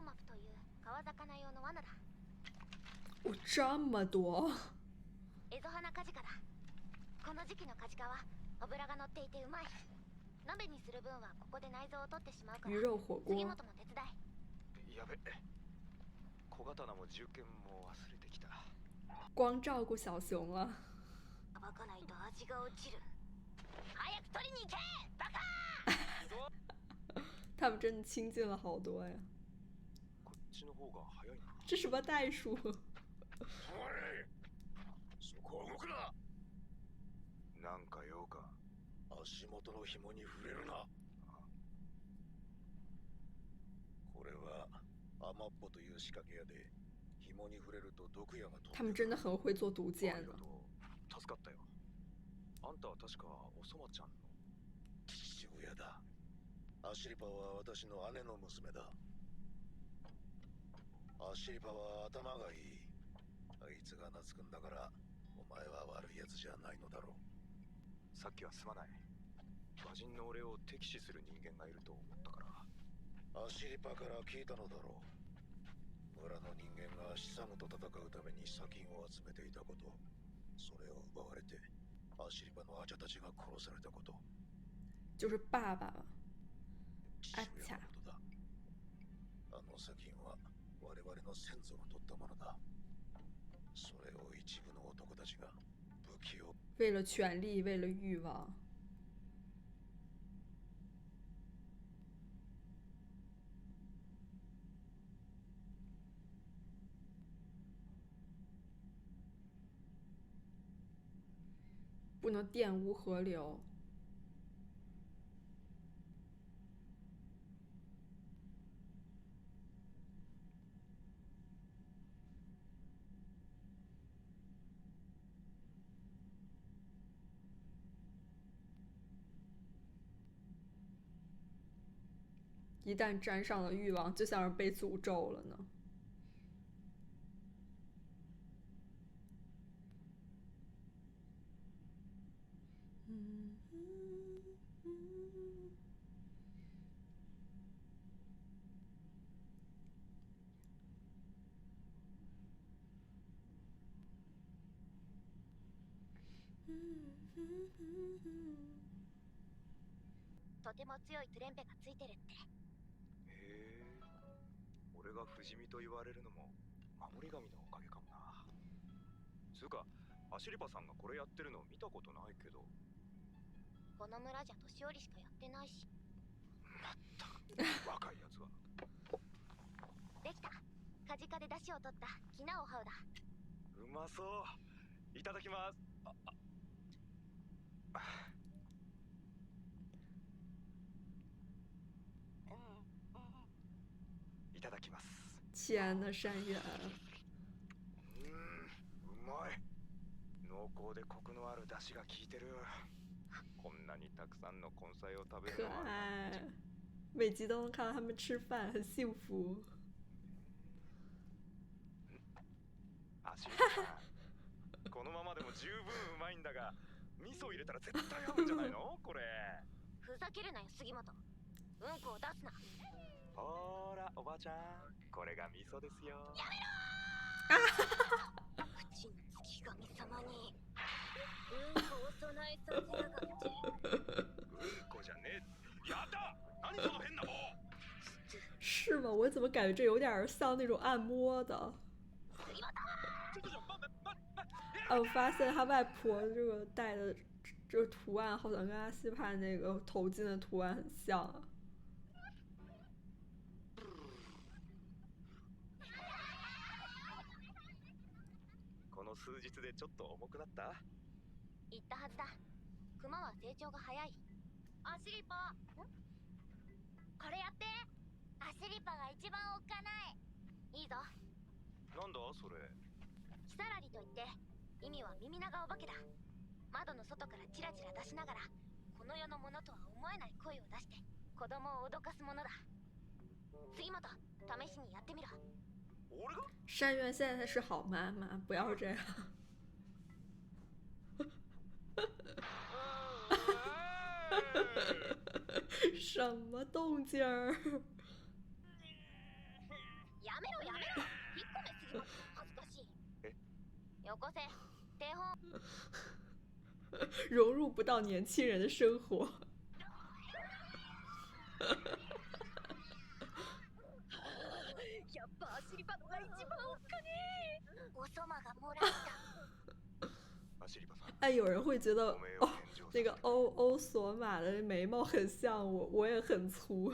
マップという川魚用の罠だ。哦，这么多！エゾハナカジカだ。この時期のカジカは脂が乗っていてうまい。鍋にする分はここで内臓を取ってしまうから。鱼肉火杉锅。本も手伝い。やべ、小刀も銃剣も忘れてきた。光照顾小熊了。暴かないと味が落ちる。早く取りに行け、バカ！他们真的亲近了好多呀！こっちの方が早いな。这什么袋鼠？そこは動くな。なんか用か。足元の紐に触れるな。これはアマッポという仕掛け屋で、紐に触れると毒矢が飛ぶ。他们真的很会做毒あ箭呢りが。とう。助かったよ。あんたは確かおそまちゃんの。父親だ。アシリパは私の姉の娘だ。アシリパは頭がいい。あいつが懐くんだから、お前は悪いやつじゃないのだろう。さっきはすまない。魔人の俺を敵視する人間がいると思ったから。アシリパから聞いたのだろう。村の人間がシサムと戦うために砂金を集めていたこと。それを奪われて、アシリパのアチャたちが殺されたこと。就是爸爸吧。父親のことだ。あの砂金は我々の先祖が取ったものだ。それを一部の男たちが武器を。为了权力，为了欲望。不能玷污河流。一旦沾上了欲望，就像是被诅咒了呢。とても強いトゥレンペがついてるって。へえ。俺が不死身と言われるのも守り神のおかげかもな。つうか、アシリパさんがこれやってるの見たことないけど。この村じゃ年寄りしかやってないし。まったく若いやつは。できた。カジカで出汁を取ったキナオハウだ。うまそう。いただきます。いただきます。天呐，山原。うまい。濃厚でコクのある出汁が効いてる。こんなにたくさんの根菜を食べる可のは。愛。每集都能看到他们吃饭，很幸福。アシリパさん、このままでも十分うまいんだが、味噌入れたら絶対合うんじゃないの？これ。ふざけるなよ杉本。うんこを出すな。ほーらおばちゃん、これが味噌ですよ。やめろー口の月神様にうんこを備えさせやがって。うんこじゃねえ。やだ、何その変な棒。是吗？我怎么感觉这有点像那种按摩的？啊，我发现他外婆这个戴的这个图案好像跟阿西帕那个头巾的图案很像啊。この数日でちょっと重くなった？言ったはずだ。クマは成長が早い。アシリパ。これやって。アシリパが一番おっかない。いいぞ。なんだそれ。キサラリといって意味は耳長お化けだ。窓の外からチラチラ出しながらこの世のものとは思えない声を出して子供を脅かすものだ。杉本、試しにやってみろ。俺が？山原现在是好妈妈，不要这样。什么动静儿？やめろやめろ。引っ込め杉本。恥ずかしい。よこせ。手本。融入不到年轻人的生活。やっぱ走り場のが一番おっかねえ。おそまがもらった。アシリパさん、哎，有人会觉得おめえを哦，返上させて那个欧索玛的眉毛很像我，我也很粗。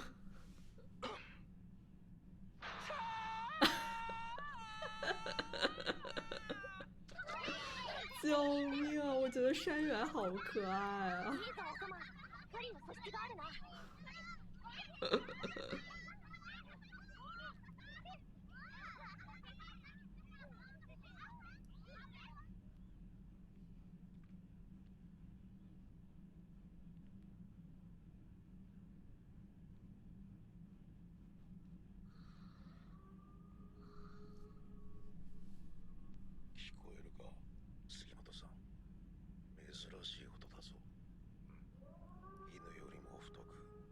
救命啊！我觉得山原好可爱啊。いいぞおそま。狩りの素質があるな。聞こえるか、杉本さん。珍しい音だぞ。犬よりも太く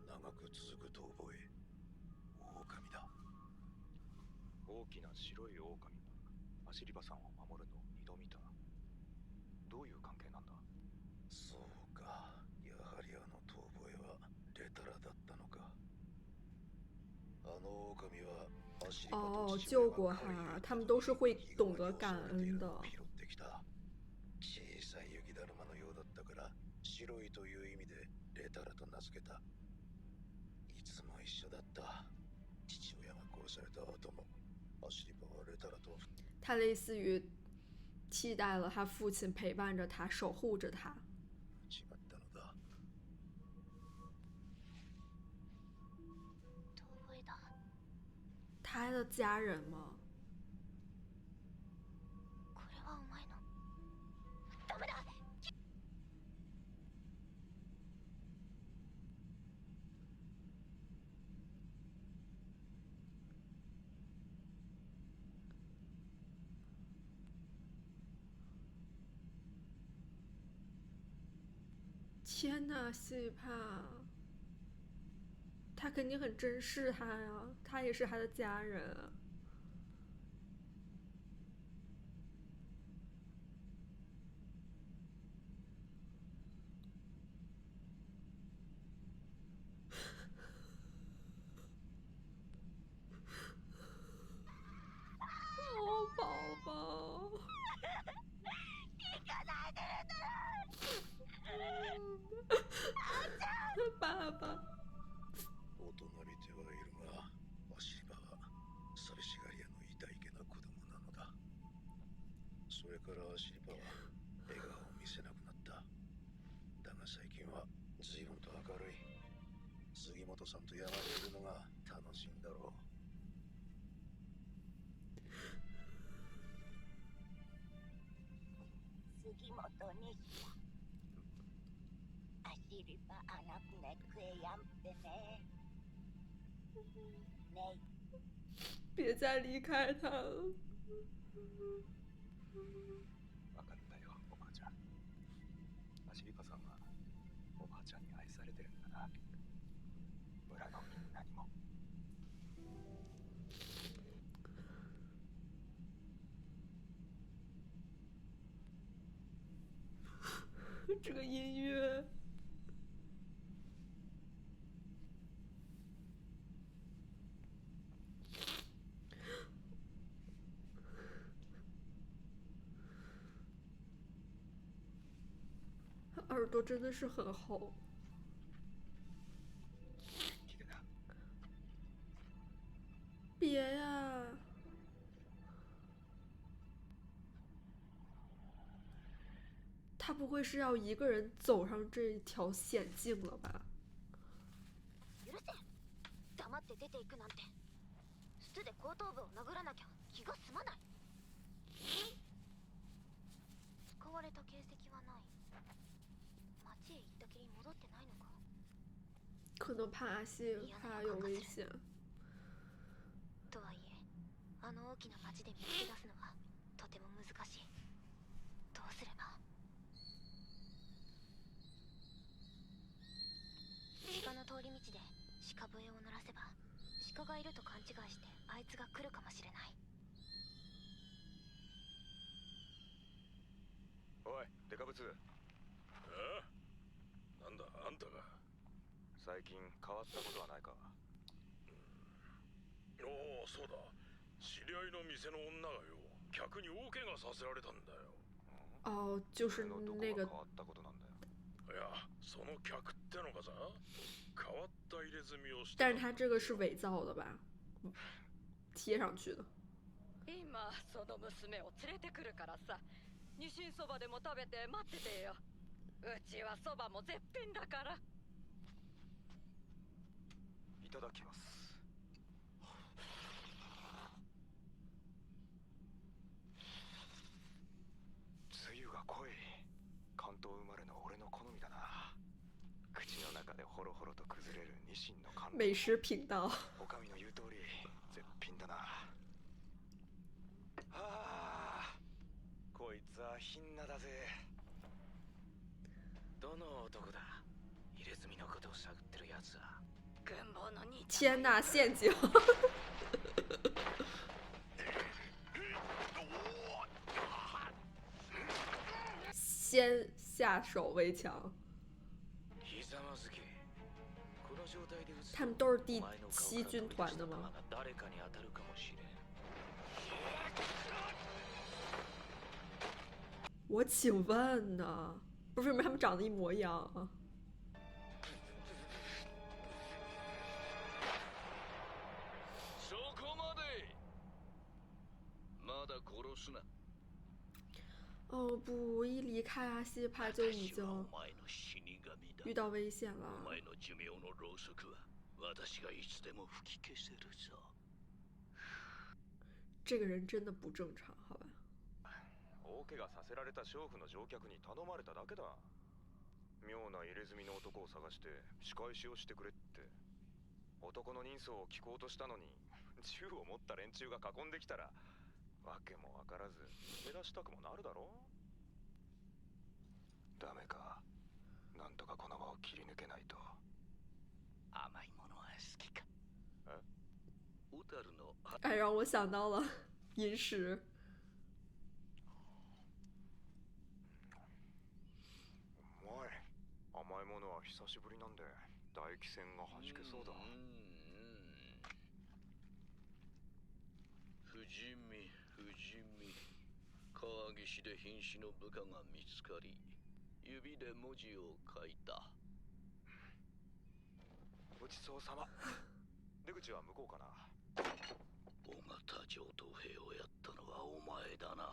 長く続く遠吠え。狼だ。大きな白い狼がアシリパさんを守るのを二度見た。どういう関係なんだ？そうか、やはりあの遠吠えはレタラだったのか。あの狼はアシリパと哦，父救过親が狩りに行他，った他们都是会時懂得感恩的。拾ってきた。小さい雪だるまのようだったから白いという意味でレタラと名付けた。いつも一緒だった。父親が殺された後もアシリパはレタラと他类似于替代了他父亲，陪伴着他，守护着他。違ったのだ。遠吠えだ。他的家人吗？これはお前の。ダメだ。天呐，西帕，他肯定很珍视他呀，他也是他的家人啊。哦，宝宝。行かないでレタ爸爸。大人びてはいるが、アシリパは寂しがり屋の痛いけな子供なのだ。それからアシリパは笑顔を見せなくなった。だが最近は随分と明るい。杉本さんと山にいるのが楽しいんだろう。杉本西田。Asili pa anak ne ne 别再离开他了。わかったよ、おばあちゃん。アシリパさんはおばあちゃんに愛されてるんだな。村のみんなにも。这个音乐。耳朵真的是很厚。别呀！他不会是要一个人走上这条险境了吧？許せ。黙って出ていくなんて。筒で後頭部を殴らなきゃ気が済まない。使われた形跡はない。町へ行ったきり戻ってないのか。可能怕性，怕有危险。とはいえ、あの大きな町で見つけ出すのはとても難しい。どうすれば。鹿の通り道で鹿笛を鳴らせば鹿がいると勘違いしてあいつが来るかもしれない。おいデカブツ、ああ、なんだあんたが。最近変わったことはないか？おお、そうだ。知り合いの店の女がよ、客に大怪我させられたんだよ。哦，就是俺のどこが那个変わったことなんだよ。いや、その客ってのがさ、変わった入れ墨をして但是他这个是伪造的吧？贴上去的。今その娘を連れてくるからさ、ニシンそばでも食べて待っててよ。うちはそばも絶品だから。いただきます。つゆが濃い。関東生まれの俺の好みだな。口の中でホロホロと崩れるニシンの感動。美食频道。おかみの言う通り絶品だな。ああ、こいつはヒンナだぜ。どの男だ？入れ墨のことを探ってるやつは。軍棒の兄ちゃん。天呐，陷阱！先下手为强。ひざまずけ。この状態で撃つと他们都是第お前の顔7から军团的吗？飛び出した弾が誰かに当たるかもしれん。我请问呢？不是为什么他们长得一模一样啊？そこまで。まだ殺すな。哦不，一离开阿西帕就已经私はお前の死神だ。遇到危险お了。前の寿命のろうそくは私がいつでも吹き消せるぞ。这个人真的不正常，好吧？大怪我させられた娼婦の乗客に頼まれただけだ。妙な入れ墨の男を探して仕返しをしてくれって。男の人相を聞こうとしたのに銃を持った連中が囲んできたらわけもわからず逃げ出したくもなるだろう。ダメか。なんとかこの場を切り抜けないと。甘いものは好きか？え？小樽の哎，让我想到了饮食。お前、甘いものは久しぶりなんで唾液腺が弾けそうだ。不死身不死身。川岸で瀕死の部下が見つかり、指で文字を書いた。ごちそうさま。出口は向こうかな。尾形上等兵をやったのはお前だな。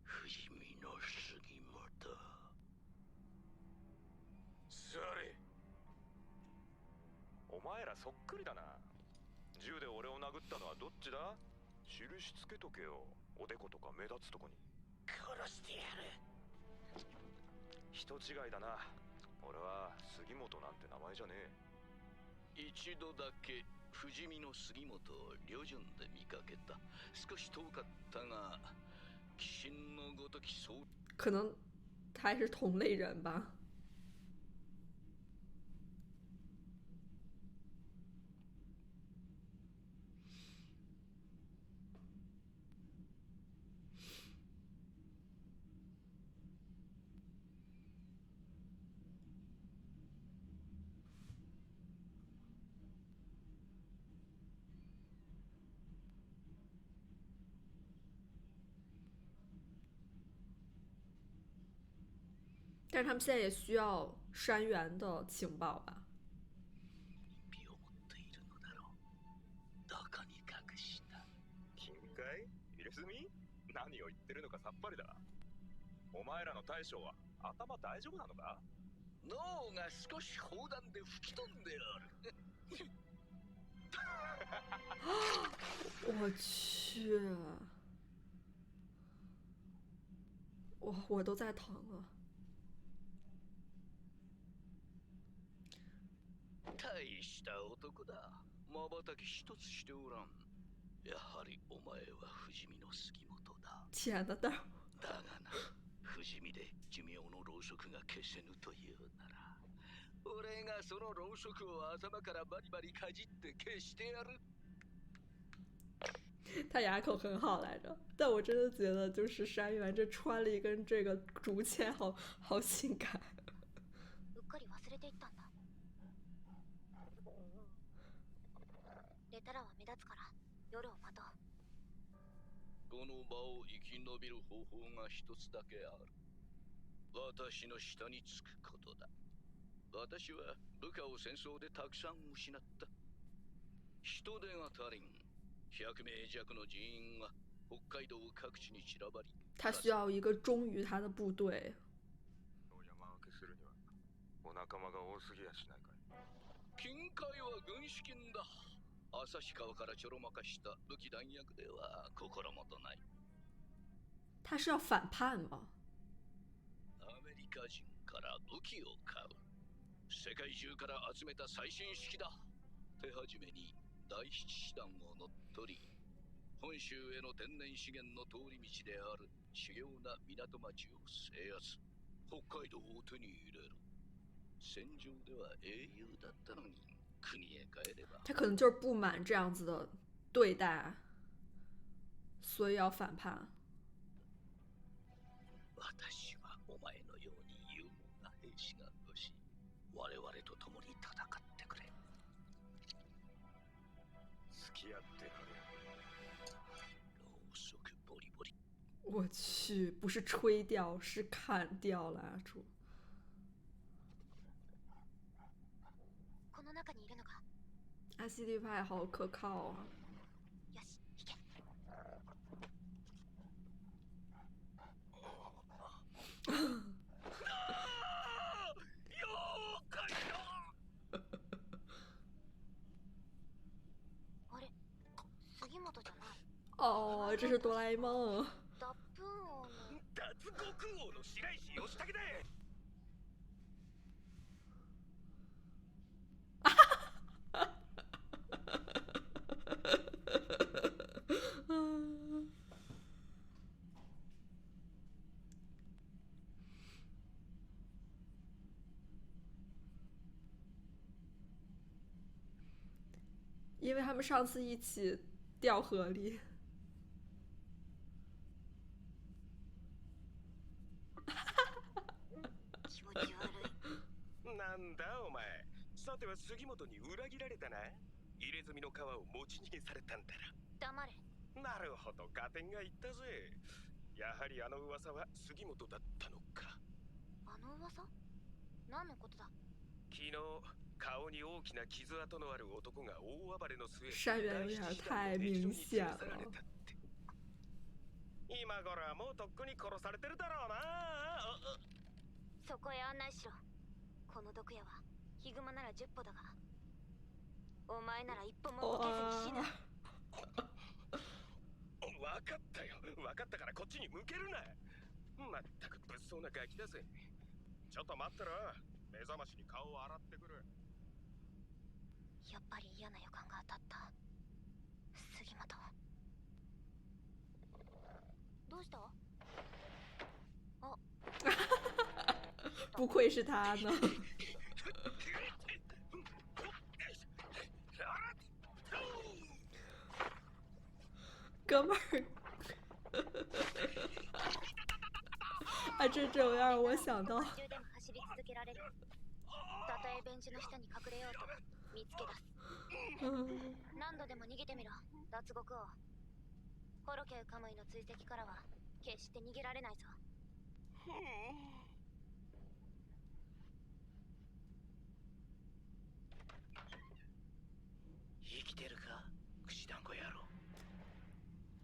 不死身の杉本。座れ。お前らそっくりだな。銃で俺を殴ったのはどっちだ？印つけとけよ。おでことか目立つとこに。殺してやる。人違いだな。俺は杉本なんて名前じゃねえ。一度だけ不死身の杉本を旅順で見かけた。少し遠かったが、鬼神のごときそう。可能他还是同类人吧。但是他们现在也需要山原的情报吧？身を持っているのだろう。どこに隠した？金塊？入れ墨？何を言ってるのかさっぱりだ。お前らの大将は頭大丈夫なのか？脳が少し砲弾で吹き飛んでおる。我去，我都在疼了。大した男だ。瞬き一つしておらん。やはりお前は不死身の杉本だ。天呐，但是だがな、不死身で寿命のろうそくが消せぬというなら、俺がそのろうそくを頭からバリバリかじって消してやる。他牙口很好来着，但我真的觉得就是山原这穿了一根这个竹签好性感。うっかり忘れていったんだ。寝たらは目立つから夜を待とう。この場を生き延びる方法が一つだけある。私の下につくことだ。私は部下を戦争でたくさん失った。人手が足りん。100名弱の人員が北海道各地に散らばり。他需要一个忠于他的部队。山分けするにはお仲間が多すぎやしないかい。金塊は軍資金だ。旭川からちょろまかした武器弾薬では心もとない。他是要反叛吗？アメリカ人から武器を買う。世界中から集めた最新式だ。手始めに第七師団を乗っ取り、本州への天然資源の通り道である主要な港町を制圧。北海道を手に入れる。戦場では英雄だったのに、国へ帰れば。他可能就是不满这样子的对待，所以要反叛。私はお前のように勇猛な兵士が欲しい。我々と共に戦ってくれ。付き合ってくれ。ろうそくボリボリ。我去，不是吹掉，是砍掉蜡烛。この中にいるのか。阿西利派好可靠啊！よし、行け。あれ、杉本じゃない。哦，这是哆啦 A 梦。脱糞王の。脱獄王の白石義武だ。因为他们上次一起掉河里。気持ち悪い。なんだお前。さては杉本に裏切られたな。入れ墨の皮を持ち逃げされたんだろ。黙れ。なるほど、合点がいったぜ。やはりあの噂は杉本だったのか。あの噂？何のことだ？昨日顔に大きな傷跡のある男が大暴れの末、山原有点太明显了。今頃はもうとっくに殺されてるだろうな。そこへ案内しろ。この毒矢はヒグマなら10歩だが、お前なら一歩も動けずに死ぬ。わかったよ。わかったからこっちに向けるな。まったく物騒なガキだぜ。ちょっと待ってろ。目覚ましに顔を洗ってくる。やっぱり嫌な予感が当たった。杉本。どうした？あ。不愧是他呢。哥们儿，啊，这种要让我想到。たとえベンチの下に隠れようと見つけ出す。何度でも逃げてみろ、脱獄王。ホロケウカムイの追跡からは決して逃げられないぞ。生きてるか、串団子野郎。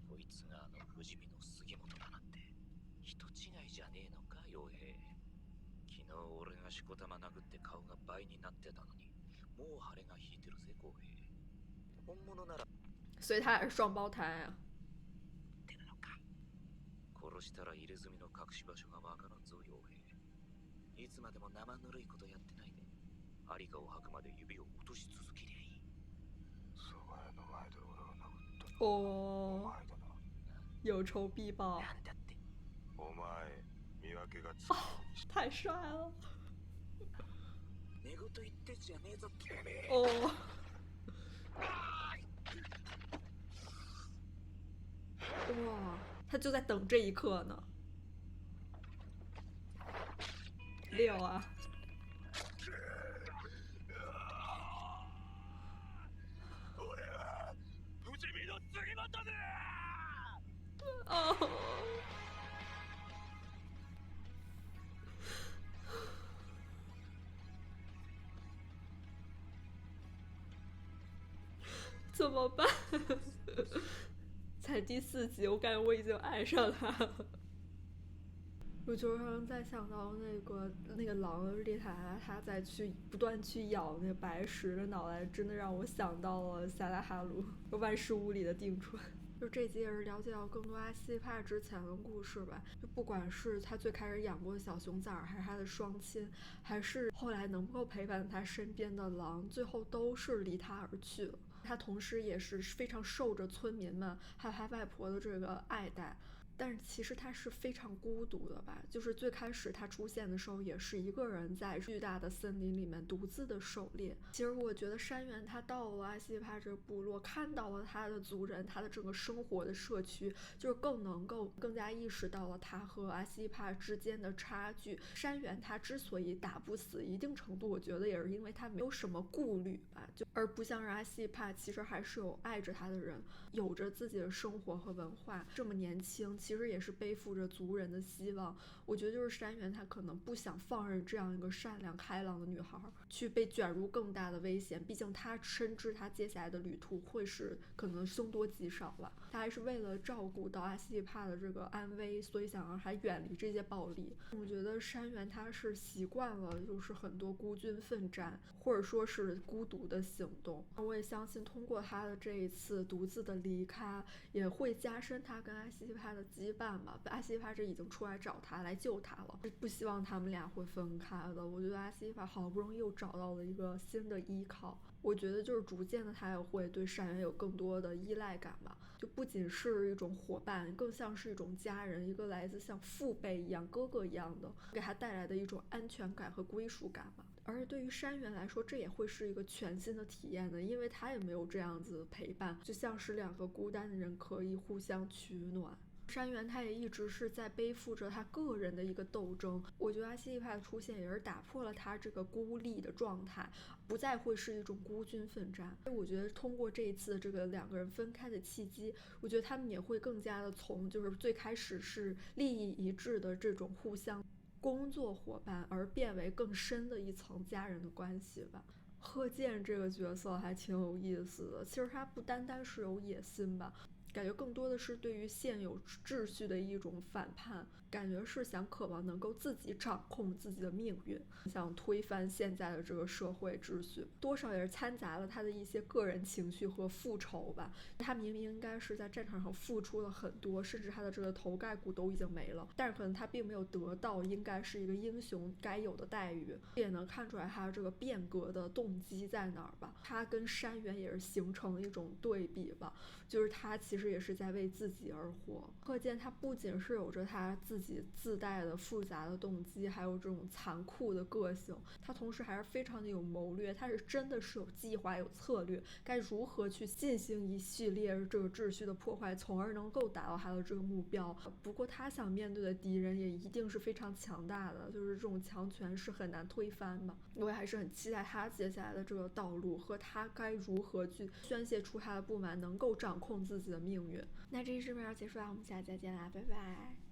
こいつがあの不死身の杉本だなんて人違いじゃねえのか、傭兵。昨日俺がしこたま殴って顔が倍になってたのに、もう腫れが引いてるぜ、傭兵。本物なら。所以他也是双胞胎啊。ってのか。殺したら入れ墨の隠し場所がわからんぞ、傭兵。いつまでも生ぬるいことやってないで。有賀を吐くまで指を落とし続けりゃいい。そば屋の前で俺を殴ったの哦お前だな。有仇必报。なんだって。お前見分けがつくようにして。太帅了。寝言言ってんじゃねえぞてめえ。哦，哇，他就在等这一刻呢。六啊，俺は不死身の次元だ。哦，怎么办？才第4集，我感觉我已经爱上他了。我就让人再想到那个狼丽塔，他在不断去咬那个白石的脑袋，真的让我想到了萨拉哈鲁《万事屋》里的定川。就这集也是了解到更多阿西帕之前的故事吧，就不管是他最开始养过的小熊崽儿，还是他的双亲，还是后来能够陪伴他身边的狼，最后都是离他而去了。他同时也是非常受着村民们还有他外婆的这个爱戴，但是其实他是非常孤独的吧，就是最开始他出现的时候也是一个人在巨大的森林里面独自的狩猎。其实我觉得山原他到了阿西帕这个部落，看到了他的族人，他的整个生活的社区，就是更加意识到了他和阿西帕之间的差距。山原他之所以打不死，一定程度我觉得也是因为他没有什么顾虑吧，而不像是阿西帕其实还是有爱着他的人，有着自己的生活和文化，这么年轻其实也是背负着族人的希望。我觉得就是山原他可能不想放任这样一个善良开朗的女孩去被卷入更大的危险，毕竟他深知他接下来的旅途会是可能凶多吉少吧。他还是为了照顾到阿西帕的这个安危，所以想让他远离这些暴力。我觉得山原他是习惯了就是很多孤军奋战或者说是孤独的行动，我也相信通过他的这一次独自的离开，也会加深他跟阿西帕的羁绊吧。阿西帕这已经出来找他来救他了，不希望他们俩会分开的。我觉得阿西帕好不容易又找到了一个新的依靠，我觉得就是逐渐的他也会对山原有更多的依赖感吧，就不仅是一种伙伴，更像是一种家人，一个来自像父辈一样哥哥一样的，给他带来的一种安全感和归属感吧。而对于山原来说，这也会是一个全新的体验的，因为他也没有这样子的陪伴，就像是两个孤单的人可以互相取暖。山原他也一直是在背负着他个人的一个斗争，我觉得阿西帕的出现也是打破了他这个孤立的状态，不再会是一种孤军奋战。我觉得通过这一次这个两个人分开的契机，我觉得他们也会更加的从就是最开始是利益一致的这种互相工作伙伴，而变为更深的一层家人的关系吧。贺建这个角色还挺有意思的，其实他不单单是有野心吧，感觉更多的是对于现有秩序的一种反叛，感觉是想渴望能够自己掌控自己的命运，想推翻现在的这个社会秩序，多少也是掺杂了他的一些个人情绪和复仇吧。他明明应该是在战场上付出了很多，甚至他的这个头盖骨都已经没了，但是可能他并没有得到应该是一个英雄该有的待遇，也能看出来他这个变革的动机在哪儿吧。他跟山原也是形成了一种对比吧，就是他其实也是在为自己而活。可见他不仅是有着他自己自带的复杂的动机，还有这种残酷的个性，他同时还是非常的有谋略，他是真的是有计划有策略，该如何去进行一系列这个秩序的破坏，从而能够达到他的这个目标。不过他想面对的敌人也一定是非常强大的，就是这种强权是很难推翻的。我也还是很期待他接下来的这个道路和他该如何去宣泄出他的不满，能够掌控自己的命运。那这期视频要结束了，我们下期再见啦，拜拜。